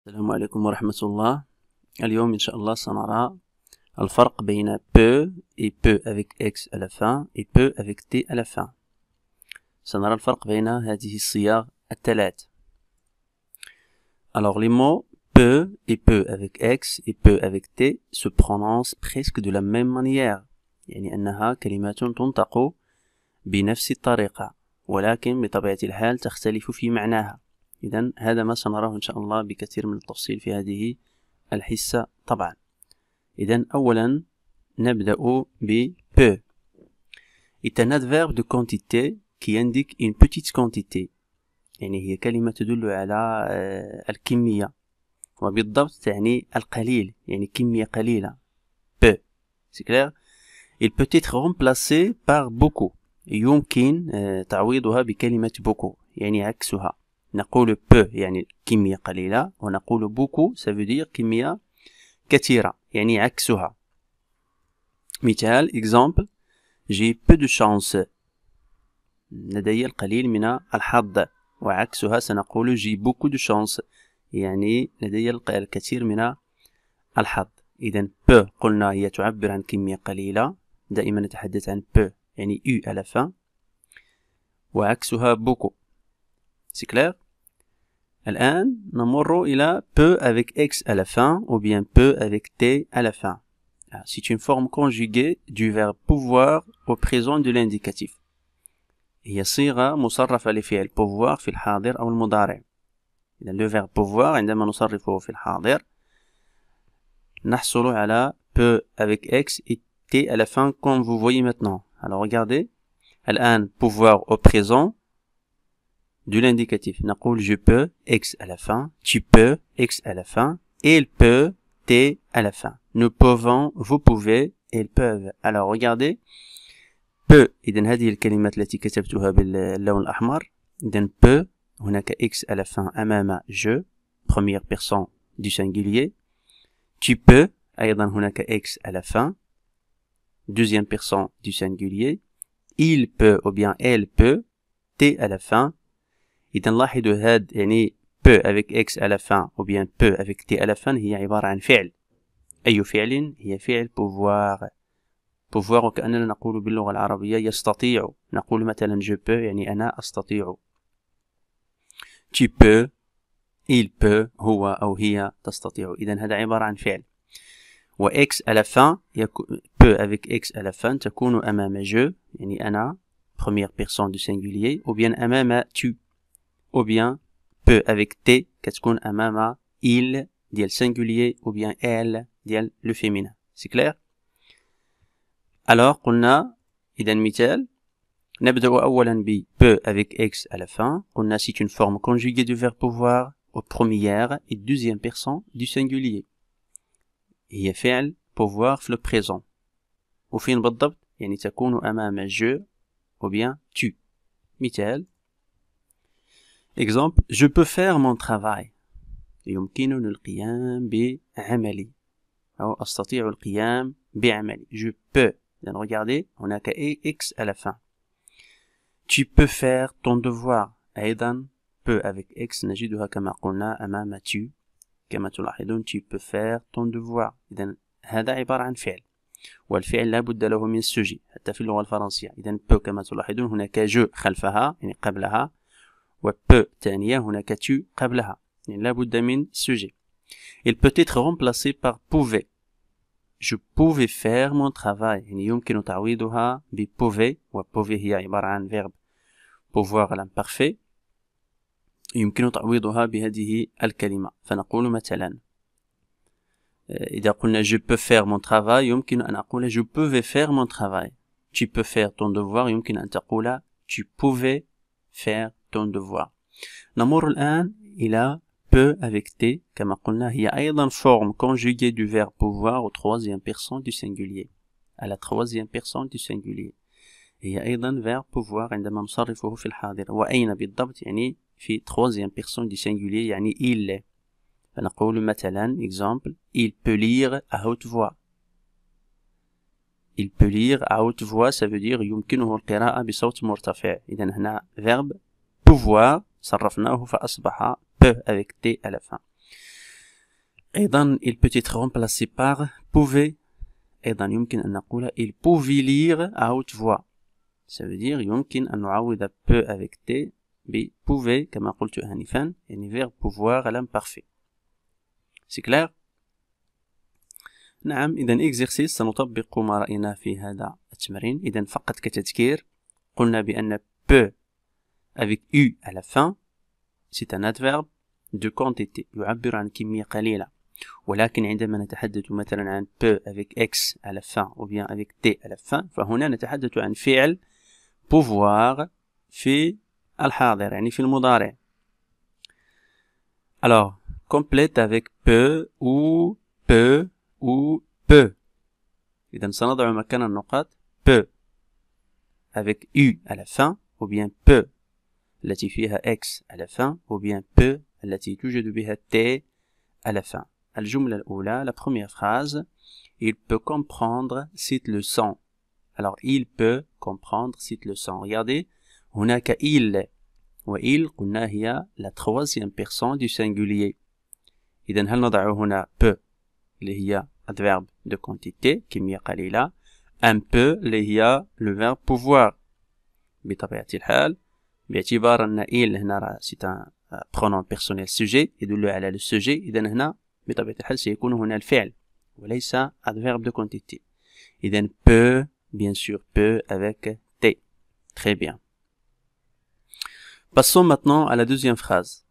السلام عليكم ورحمة الله. اليوم إن شاء الله سنرى الفرق بين peut et peut avec x à la fin et peut avec t à la fin. سنرى الفرق بين هذه الصيغ الثلاث. Alors les mots peut et peut avec x et peut avec t se prononcent presque de la même manière، يعني أنها كلمات تنطق بنفس الطريقة ولكن بطبيعة الحال تختلف في معناها. إذن هذا ما سنراه إن شاء الله بكثير من التفصيل في هذه الحصة طبعا. إذن أولا نبدأ ب peu. C'est un adverbe de quantité qui indique une petite quantité، يعني هي كلمة تدل على الكمية، وبالضبط تعني القليل، يعني كمية قليلة. peu. C'est clair? Il peut être remplacé par beaucoup. يمكن تعويضها بكلمة beaucoup، يعني عكسها. نقول peu يعني كمية قليلة، ونقول beaucoup ça veut dire كمية كثيرة، يعني عكسها. مثال exemple j'ai peu de chance، لدي القليل من الحظ، وعكسها سنقول j'ai beaucoup de chance، يعني لدي الكثير من الحظ. إذن peu قلنا هي تعبر عن كمية قليلة، دائما نتحدث عن peu يعني u à la fin، وعكسها beaucoup. C'est clair? الآن نمر إلى peu avec x à la fin ou bien peu avec t à la fin. C'est une forme conjuguée du verbe pouvoir au présent de l'indicatif. هي صيغة مصرفة لفعل pouvoir في الحاضر أو المضارع. إذا le verbe pouvoir عندما نصرفه في الحاضر نحصل على peu avec x et t à la fin comme vous voyez maintenant. Alors regardez. الآن pouvoir au présent de l'indicatif. نقول je peux x à la fin, tu peux x à la fin, il peut t à la fin. Nous pouvons, vous pouvez, ils peuvent. Alors regardez. peut. إذن هذه الكلمات التي كتبتها باللون الأحمر. إذن peut هناك x à la fin أمام je première personne du singulier. Tu peux أيضا هناك x à la fin deuxième personne du singulier. Il peut ou bien elle peut t à la fin. إذا لاحظوا هاد يعني peu avec x à la fin ou bien peu avec t à la fin هي عبارة عن فعل. أي فعل؟ هي فعل pouvoir. pouvoir وكأننا نقول باللغة العربية يستطيع. نقول مثلا je peux يعني أنا أستطيع. tu peux، il peut هو أو هي تستطيع. إذا هذا عبارة عن فعل. و x à la fin peu avec x à la fin تكون أمام je يعني أنا première personne du singulier ou bien أمام tu ou bien peu avec t كتكون أمام il ديال singulier ou bien elle ديال le féminin. C'est clair? Alors قلنا إذا مثال نبدأ أولا ب peu avec x à la fin. قلنا c'est une forme conjuguée du verbe pouvoir au première et deuxième personne du singulier. هي فعل pouvoir في le présent. وفين بالضبط؟ يعني تكون أمام je ou bien tu. مثال exemple je peux faire mon travail. يمكنني القيام بعملي أو أستطيع القيام بعملي. je peux. Donc regardez هناك x à la fin. tu peux faire ton devoir. أيضا peu avec x نجدها كما قلنا أمام tu. كما تلاحظون tu peux faire ton devoir. إذن هذا عبارة عن فعل، والفعل لا بد له من السوجي حتى في اللغة الفرنسية. إذن peu كما تلاحظون هناك je خلفها يعني قبلها، و peu ثانية هناك tu قبلها يعني لا بد من sujet. Il peut être remplacé par pouvait. je pouvais faire mon travail يعني يمكن تعويضها ب pouvait، و pouvait هي عبارة عن verbe pouvoir l'imparfait، يمكن تعويضها بهذه الكلمة. فنقول مثلا إذا قلنا je peux faire mon travail يمكن أن أقول je pouvais faire mon travail. tu peux faire ton devoir يمكن أن تقول tu pouvais faire ton devoir. نمر الآن إلى peu avec t كما قلنا هي أيضا forme conjuguée du verbe pouvoir au troisième personne du singulier. à la troisième personne du singulier هي أيضا verbe pouvoir عندما نصرفه في الحاضر. وأين بالضبط؟ يعني في troisième personne du singulier يعني il. فنقول مثلا exemple il peut lire à haute voix. il peut lire à haute voix ça veut dire يمكنه القراءة بصوت مرتفع. إذا هنا verbe pouvoir صرفناه فأصبح peu avec t à la fin. أيضا il peut être remplacé par pouvait. أيضا يمكن أن نقول il pouvait lire à haute voix. Ça veut dire يمكن أن نعوض peut avec t ب pouvait كما قلت آنفا يعني verbe pouvoir à l'imparfait. C'est clair؟ نعم. إذا exercice سنطبق ما رأيناه في هذا التمرين. إذا فقط كتذكير قلنا بأن peut avec u à la fin c'est un adverbe de quantité يعبر عن كمية قليلة. ولكن عندما نتحدث مثلا عن peu avec x à la fin ou bien avec t à la fin فهنا نتحدث عن فعل pouvoir في الحاضر يعني في المضارع. Alors complète avec peu ou peu. إذا سنضع مكان النقاط peu avec u à la fin ou bien peu التي فيها x à la fin ou bien peu التي توجد بها t à la fin. الجملة الأولى la première phrase il peut comprendre cette leçon. Alors il peut comprendre cette leçon. Regardez هناك il وإل قلنا هي la troisième personne du singulier. إذا هل نضع هنا peu اللي هي adverbe de quantité كمية قليلة un peu اللي هي le verbe pouvoir. بطبيعة الحال باعتبار أن il هنا c'est un pronom personnel sujet يدل على le sujet. إذا هنا بطبيعة الحال سيكون هنا الفعل وليس adverbe de quantité. إذا peut bien sûr peut avec t. Très bien. Passons maintenant à la deuxième phrase.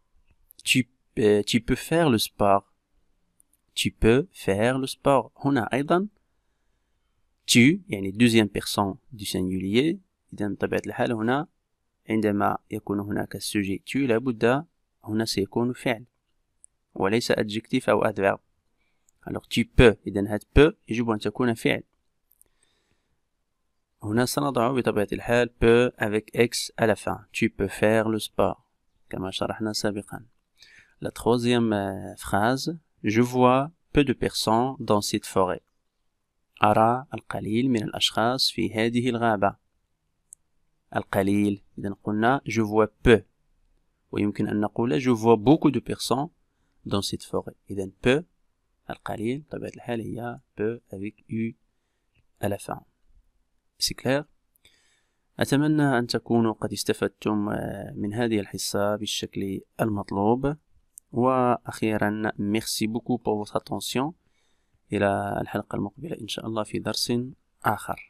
Tu peux faire le sport. Tu peux faire le sport. هنا أيضا tu يعني deuxième personne du singulier. إذا بطبيعة الحال هنا عندما يكون هناك السوجي tu لابد هنا سيكون فعل وليس adjectif أو adverbe. alors tu peux إذا هاد peux يجب أن تكون فعل. هنا سنضع بطبيعة الحال peut avec x à la fin. Tu peux faire le sport كما شرحنا سابقا. La troisième phrase je vois peu de personnes dans cette forêt. أرى القليل من الأشخاص في هذه الغابة. القليل إذا قلنا je vois peu ويمكن أن نقول je vois beaucoup de personnes dans cette forêt. إذا peu القليل بطبيعة الحال هي peu avec u à la fin. C'est clair؟ أتمنى أن تكونوا قد استفدتم من هذه الحصة بالشكل المطلوب. وأخيرا merci beaucoup pour votre attention. إلى الحلقة المقبلة إن شاء الله في درس آخر.